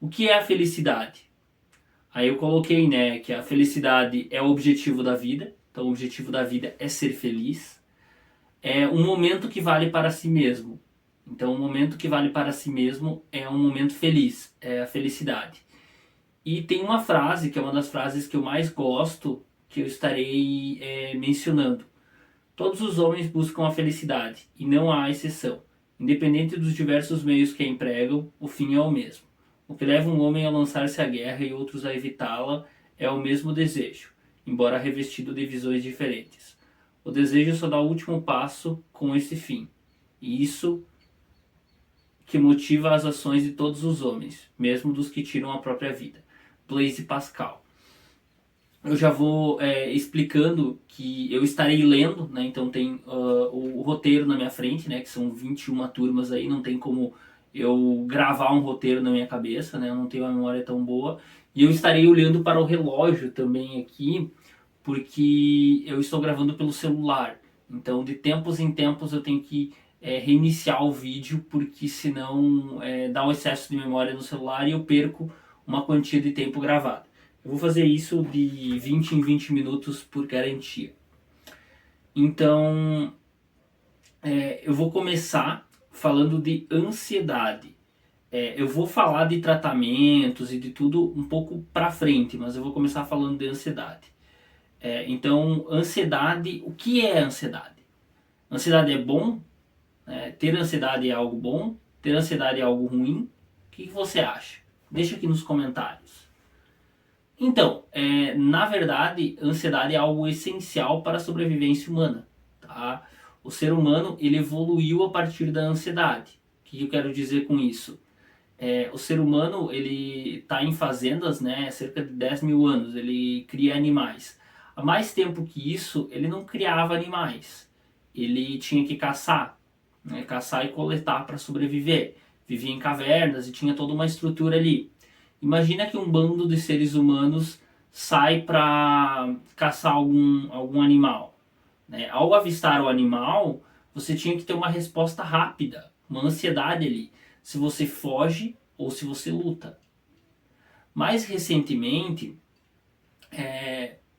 O que é a felicidade? Aí eu coloquei, né, que a felicidade é o objetivo da vida. Então o objetivo da vida é ser feliz. É um momento que vale para si mesmo. Então o momento que vale para si mesmo é um momento feliz, é a felicidade. E tem uma frase, que é uma das frases que eu mais gosto, que eu estarei mencionando. Todos os homens buscam a felicidade, e não há exceção. Independente dos diversos meios que a empregam, o fim é o mesmo. O que leva um homem a lançar-se à guerra e outros a evitá-la é o mesmo desejo, embora revestido de visões diferentes. O desejo só dá o último passo com esse fim. E isso que motiva as ações de todos os homens, mesmo dos que tiram a própria vida. Blaise Pascal. Eu já vou explicando que eu estarei lendo, né? Então tem o roteiro na minha frente, né? Que são 21 turmas aí, não tem como eu gravar um roteiro na minha cabeça, né? Eu não tenho uma memória tão boa. E eu estarei olhando para o relógio também aqui, porque eu estou gravando pelo celular. Então de tempos em tempos eu tenho que reiniciar o vídeo, porque senão dá um excesso de memória no celular e eu perco uma quantia de tempo gravado. Eu vou fazer isso de 20 em 20 minutos por garantia. Então, eu vou começar falando de ansiedade. Eu vou falar de tratamentos e de tudo um pouco pra frente, mas eu vou começar falando de ansiedade. Então, ansiedade, o que é ansiedade? Ansiedade é bom? Ter ansiedade é algo bom? Ter ansiedade é algo ruim? O que você acha? Deixa aqui nos comentários. Então, na verdade, ansiedade é algo essencial para a sobrevivência humana. Tá? O ser humano ele evoluiu a partir da ansiedade. O que eu quero dizer com isso? O ser humano ele está em fazendas, né, cerca de 10 mil anos, ele cria animais. Há mais tempo que isso, ele não criava animais. Ele tinha que caçar, né, caçar e coletar para sobreviver. Vivia em cavernas e tinha toda uma estrutura ali. Imagina que um bando de seres humanos sai para caçar algum animal. Né? Ao avistar o animal, você tinha que ter uma resposta rápida, uma ansiedade ali. Se você foge ou se você luta. Mais recentemente,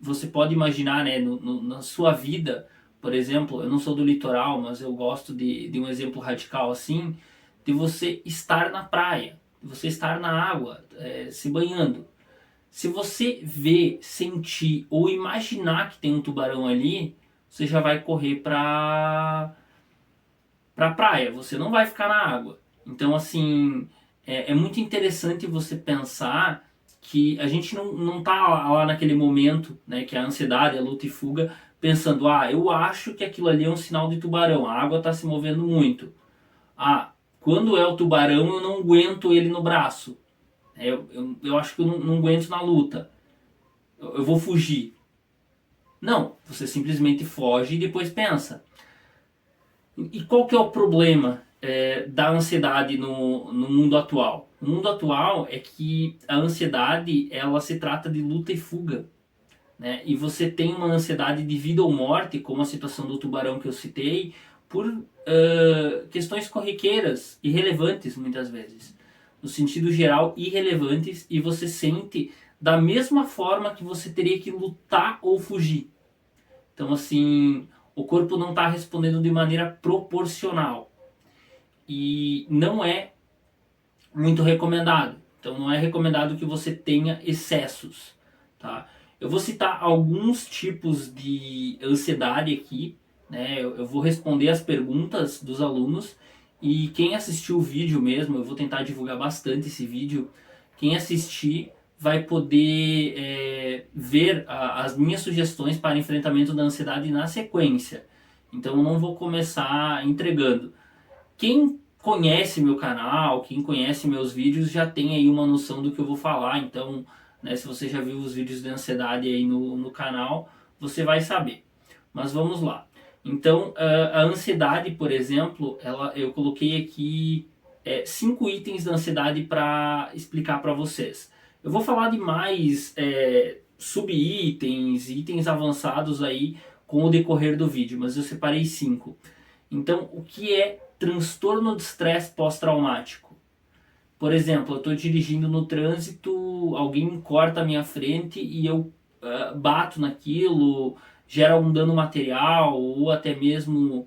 você pode imaginar, né, na sua vida, por exemplo, eu não sou do litoral, mas eu gosto de um exemplo radical assim, de você estar na praia, de você estar na água, se banhando. Se você ver, sentir ou imaginar que tem um tubarão ali, você já vai correr pra praia, você não vai ficar na água. Então, assim, é muito interessante você pensar que a gente não tá lá naquele momento, né, que é a ansiedade, a luta e fuga, pensando, eu acho que aquilo ali é um sinal de tubarão, a água está se movendo muito. Quando é o tubarão eu não aguento ele no braço. Eu acho que eu não aguento na luta. Eu vou fugir. Não, você simplesmente foge e depois pensa. E qual que é o problema da ansiedade no mundo atual? No mundo atual é que a ansiedade ela se trata de luta e fuga. Né? E você tem uma ansiedade de vida ou morte, como a situação do tubarão que eu citei, por questões corriqueiras, irrelevantes muitas vezes. No sentido geral, irrelevantes, e você sente da mesma forma que você teria que lutar ou fugir. Então, assim, o corpo não está respondendo de maneira proporcional. E não é muito recomendado. Então, não é recomendado que você tenha excessos. Tá? Eu vou citar alguns tipos de ansiedade aqui. Né? Eu vou responder as perguntas dos alunos. E quem assistiu o vídeo mesmo, eu vou tentar divulgar bastante esse vídeo. Quem assistir vai poder ver as minhas sugestões para enfrentamento da ansiedade na sequência. Então eu não vou começar entregando. Quem conhece meu canal, quem conhece meus vídeos já tem aí uma noção do que eu vou falar. Então, né, se você já viu os vídeos de ansiedade aí no canal, você vai saber. Mas vamos lá. Então, a ansiedade, por exemplo, eu coloquei aqui 5 itens da ansiedade para explicar para vocês. Eu vou falar de mais sub-itens, itens avançados aí com o decorrer do vídeo, mas eu separei 5. Então, o que é transtorno de estresse pós-traumático? Por exemplo, eu estou dirigindo no trânsito, alguém corta a minha frente e eu bato naquilo, gera algum dano material ou até mesmo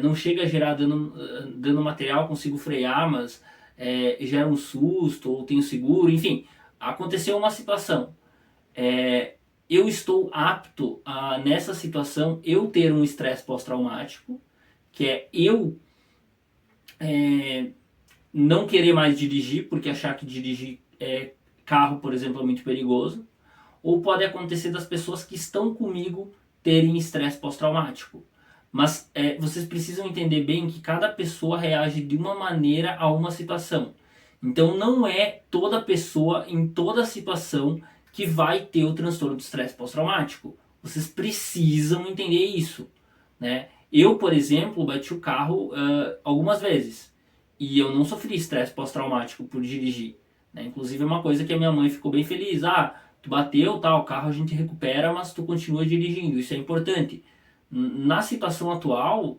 não chega a gerar dano material, consigo frear, mas gera um susto ou tenho seguro, enfim, aconteceu uma situação. É, eu estou apto a, nessa situação, eu ter um estresse pós-traumático, que é eu não querer mais dirigir, porque achar que dirigir carro, por exemplo, é muito perigoso. Ou pode acontecer das pessoas que estão comigo terem estresse pós-traumático. Mas vocês precisam entender bem que cada pessoa reage de uma maneira a uma situação. Então não é toda pessoa em toda situação que vai ter o transtorno de estresse pós-traumático. Vocês precisam entender isso, né? Eu, por exemplo, bati o carro algumas vezes e eu não sofri estresse pós-traumático por dirigir, né? Inclusive é uma coisa que a minha mãe ficou bem feliz. Ah, tu bateu, tá, o carro a gente recupera, mas tu continua dirigindo, isso é importante. Na situação atual,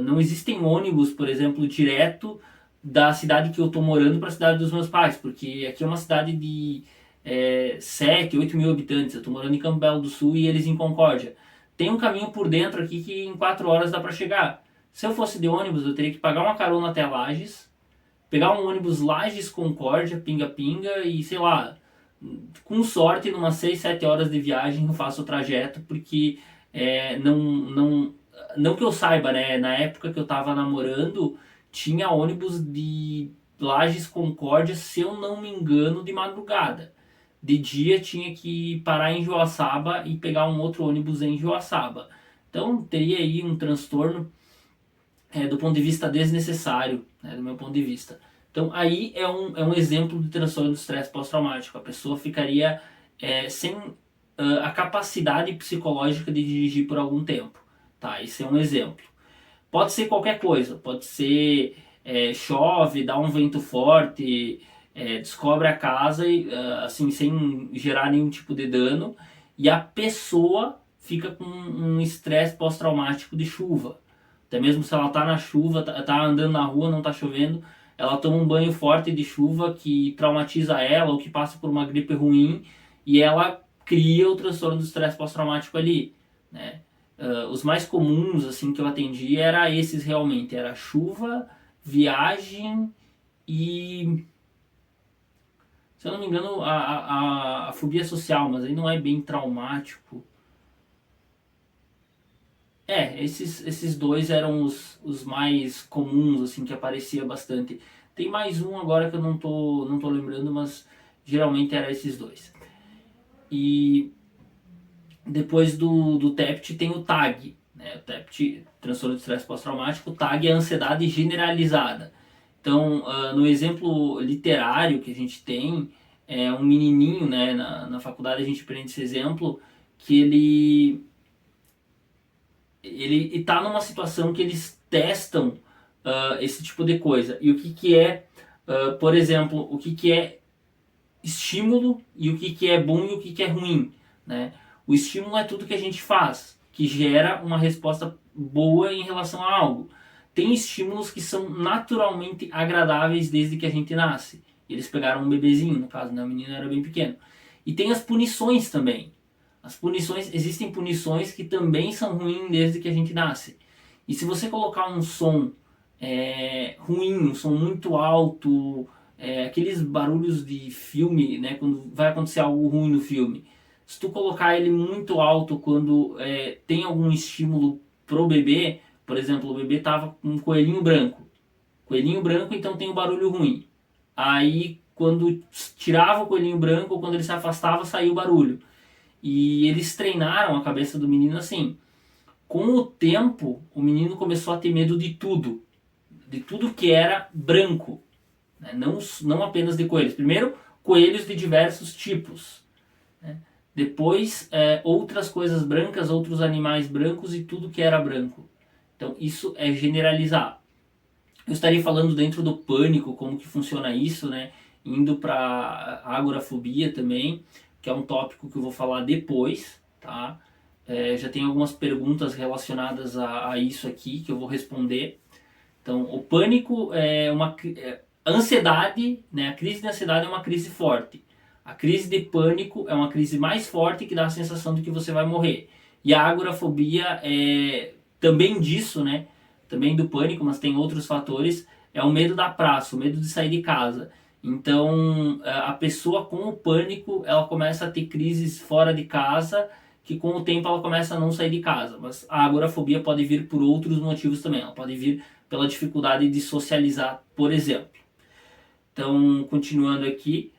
não existem ônibus, por exemplo, direto da cidade que eu tô morando para a cidade dos meus pais, porque aqui é uma cidade de 7, 8 mil habitantes. Eu tô morando em Campo Belo do Sul e eles em Concórdia. Tem um caminho por dentro aqui que em 4 horas dá para chegar. Se eu fosse de ônibus, eu teria que pagar uma carona até Lages, pegar um ônibus Lages Concórdia, pinga-pinga e sei lá, com sorte, em umas 6, 7 horas de viagem eu faço o trajeto, porque não que eu saiba, né? Na época que eu tava namorando, tinha ônibus de Lages Concórdia, se eu não me engano, de madrugada. De dia tinha que parar em Joaçaba e pegar um outro ônibus em Joaçaba. Então teria aí um transtorno do ponto de vista desnecessário, né, do meu ponto de vista. Então aí é um exemplo de transtorno de estresse pós-traumático. A pessoa ficaria sem a capacidade psicológica de dirigir por algum tempo. Tá, esse é um exemplo. Pode ser qualquer coisa, pode ser chove, dá um vento forte, descobre a casa e, assim, sem gerar nenhum tipo de dano, e a pessoa fica com um estresse pós-traumático de chuva. Até mesmo se ela tá na chuva, tá andando na rua, não tá chovendo, ela toma um banho forte de chuva que traumatiza ela ou que passa por uma gripe ruim e ela cria o transtorno do estresse pós-traumático ali, né? Os mais comuns assim que eu atendi era esses realmente, era chuva, viagem e, se eu não me engano, a fobia social, mas aí não é bem traumático. Esses dois eram os mais comuns, assim, que aparecia bastante. Tem mais um agora que eu não tô lembrando, mas geralmente era esses dois. E depois do TEPT tem o TAG, né? O TEPT, transtorno de estresse pós-traumático, o TAG é a ansiedade generalizada. Então, no exemplo literário que a gente tem, é um menininho, né? Na faculdade a gente aprende esse exemplo, que ele está numa situação que eles testam esse tipo de coisa. E o que é, por exemplo, o que é estímulo e o que é bom e o que é ruim, né? O estímulo é tudo que a gente faz, que gera uma resposta boa em relação a algo. Tem estímulos que são naturalmente agradáveis desde que a gente nasce. Eles pegaram um bebezinho, no caso, né? O menino era bem pequeno. E tem as punições também. As punições, existem punições que também são ruins desde que a gente nasce. E se você colocar um som ruim, um som muito alto, aqueles barulhos de filme, né, quando vai acontecer algo ruim no filme, se tu colocar ele muito alto quando tem algum estímulo pro bebê, por exemplo, o bebê tava com um coelhinho branco, então tem um barulho ruim. Aí quando tirava o coelhinho branco ou quando ele se afastava, saía o barulho. E eles treinaram a cabeça do menino assim. Com o tempo, o menino começou a ter medo de tudo que era branco, né? Não apenas de coelhos. Primeiro, coelhos de diversos tipos, né? Depois, outras coisas brancas, outros animais brancos e tudo que era branco. Então, isso é generalizar. Eu estaria falando dentro do pânico, como que funciona isso, né? Indo para agorafobia também, que é um tópico que eu vou falar depois, tá? Já tem algumas perguntas relacionadas a isso aqui que eu vou responder. Então, o pânico A ansiedade, né, a crise de ansiedade é uma crise forte. A crise de pânico é uma crise mais forte que dá a sensação de que você vai morrer. E a agorafobia é também disso, né? Também do pânico, mas tem outros fatores. É o medo da praça, o medo de sair de casa. Então, a pessoa com o pânico, ela começa a ter crises fora de casa, que com o tempo ela começa a não sair de casa. Mas a agorafobia pode vir por outros motivos também. Ela pode vir pela dificuldade de socializar, por exemplo. Então, continuando aqui,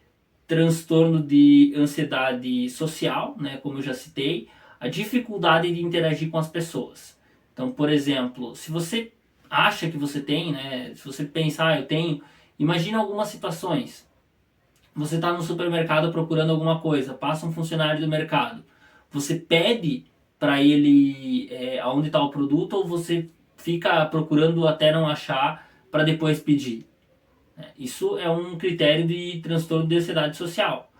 transtorno de ansiedade social, né, como eu já citei, a dificuldade de interagir com as pessoas. Então, por exemplo, se você acha que você tem, né, se você pensar, eu tenho, imagina algumas situações. Você está no supermercado procurando alguma coisa, passa um funcionário do mercado. Você pede para ele aonde está o produto ou você fica procurando até não achar para depois pedir? Isso é um critério de transtorno de ansiedade social.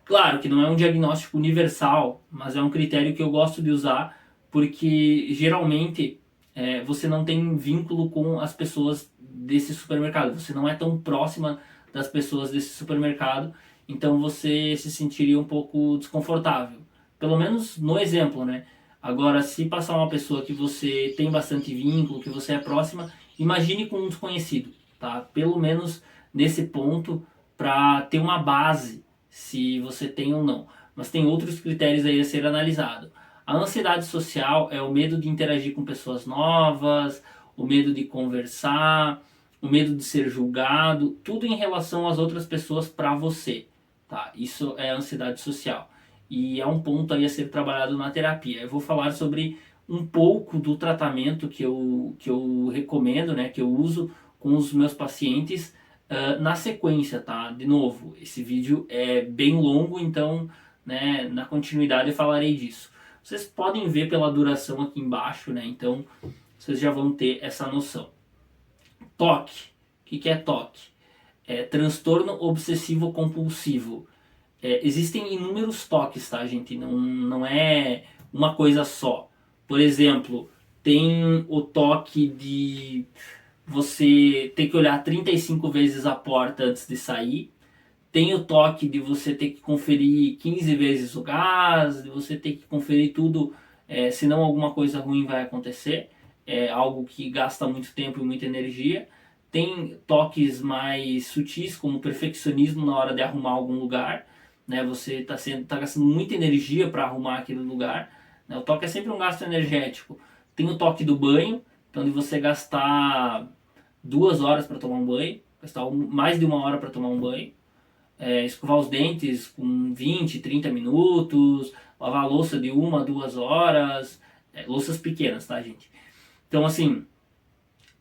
Claro que não é um diagnóstico universal, mas é um critério que eu gosto de usar porque geralmente você não tem vínculo com as pessoas desse supermercado, você não é tão próxima das pessoas desse supermercado, então você se sentiria um pouco desconfortável. Pelo menos no exemplo, né? Agora, se passar uma pessoa que você tem bastante vínculo, que você é próxima, imagine com um desconhecido, tá? Pelo menos nesse ponto, para ter uma base se você tem ou não. Mas tem outros critérios aí a ser analisado. A ansiedade social é o medo de interagir com pessoas novas, o medo de conversar, o medo de ser julgado, tudo em relação às outras pessoas para você, tá? Isso é ansiedade social. E é um ponto aí a ser trabalhado na terapia. Eu vou falar sobre um pouco do tratamento que eu recomendo, né, que eu uso com os meus pacientes na sequência, tá? De novo, esse vídeo é bem longo, então, né, na continuidade eu falarei disso. Vocês podem ver pela duração aqui embaixo, né? Então, vocês já vão ter essa noção. TOC. O que é TOC? É transtorno obsessivo compulsivo. Existem inúmeros toques, tá, gente? Não é uma coisa só. Por exemplo, tem o toque de você ter que olhar 35 vezes a porta antes de sair. Tem o toque de você ter que conferir 15 vezes o gás, de você ter que conferir tudo, senão alguma coisa ruim vai acontecer. É algo que gasta muito tempo e muita energia. Tem toques mais sutis, como perfeccionismo na hora de arrumar algum lugar. Né? Você tá gastando muita energia para arrumar aquele lugar. Né? O toque é sempre um gasto energético. Tem o toque do banho, então de você gastar 2 horas para tomar um banho, gastar mais de 1 hora para tomar um banho, escovar os dentes com 20, 30 minutos, lavar a louça de 1 a 2 horas, louças pequenas, tá, gente? Então, assim,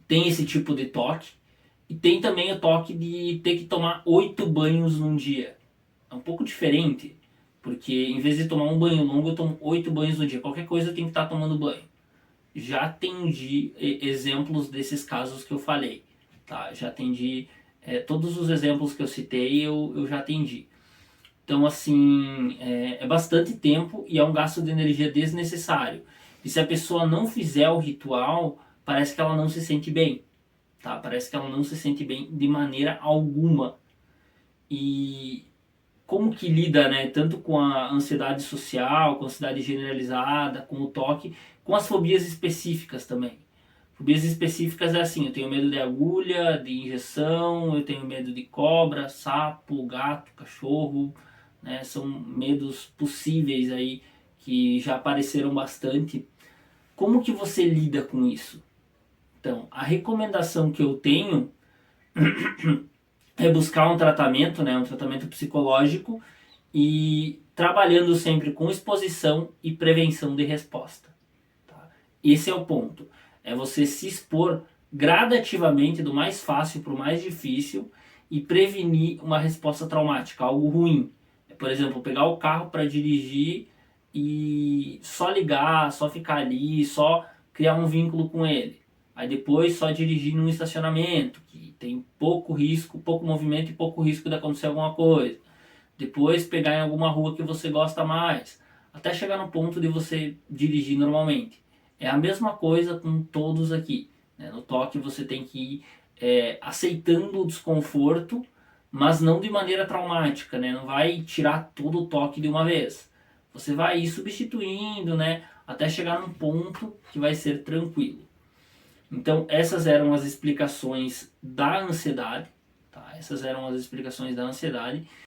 tem esse tipo de toque e tem também o toque de ter que tomar 8 banhos num dia. É um pouco diferente, porque em vez de tomar um banho longo, eu tomo 8 banhos no dia. Qualquer coisa eu tenho que estar tomando banho. Já atendi exemplos desses casos que eu falei, tá? Já atendi todos os exemplos que eu citei, eu já atendi. Então, assim, é bastante tempo e é um gasto de energia desnecessário. E se a pessoa não fizer o ritual, parece que ela não se sente bem, tá? Parece que ela não se sente bem de maneira alguma. E como que lida, né, tanto com a ansiedade social, com a ansiedade generalizada, com o toque, com as fobias específicas também. Fobias específicas é assim, eu tenho medo de agulha, de injeção, eu tenho medo de cobra, sapo, gato, cachorro, né, são medos possíveis aí que já apareceram bastante. Como que você lida com isso? Então, a recomendação que eu tenho é buscar um tratamento, né, um tratamento psicológico e trabalhando sempre com exposição e prevenção de resposta. Tá? Esse é o ponto. É você se expor gradativamente do mais fácil para o mais difícil e prevenir uma resposta traumática, algo ruim. Por exemplo, pegar o carro para dirigir e só ligar, só ficar ali, só criar um vínculo com ele. Aí depois só dirigir num estacionamento, que tem pouco risco, pouco movimento e pouco risco de acontecer alguma coisa. Depois pegar em alguma rua que você gosta mais, até chegar no ponto de você dirigir normalmente. É a mesma coisa com todos aqui. Né? No toque você tem que ir aceitando o desconforto, mas não de maneira traumática, né? Não vai tirar todo o toque de uma vez. Você vai ir substituindo, né? Até chegar num ponto que vai ser tranquilo. Então, essas eram as explicações da ansiedade, tá? Essas eram as explicações da ansiedade.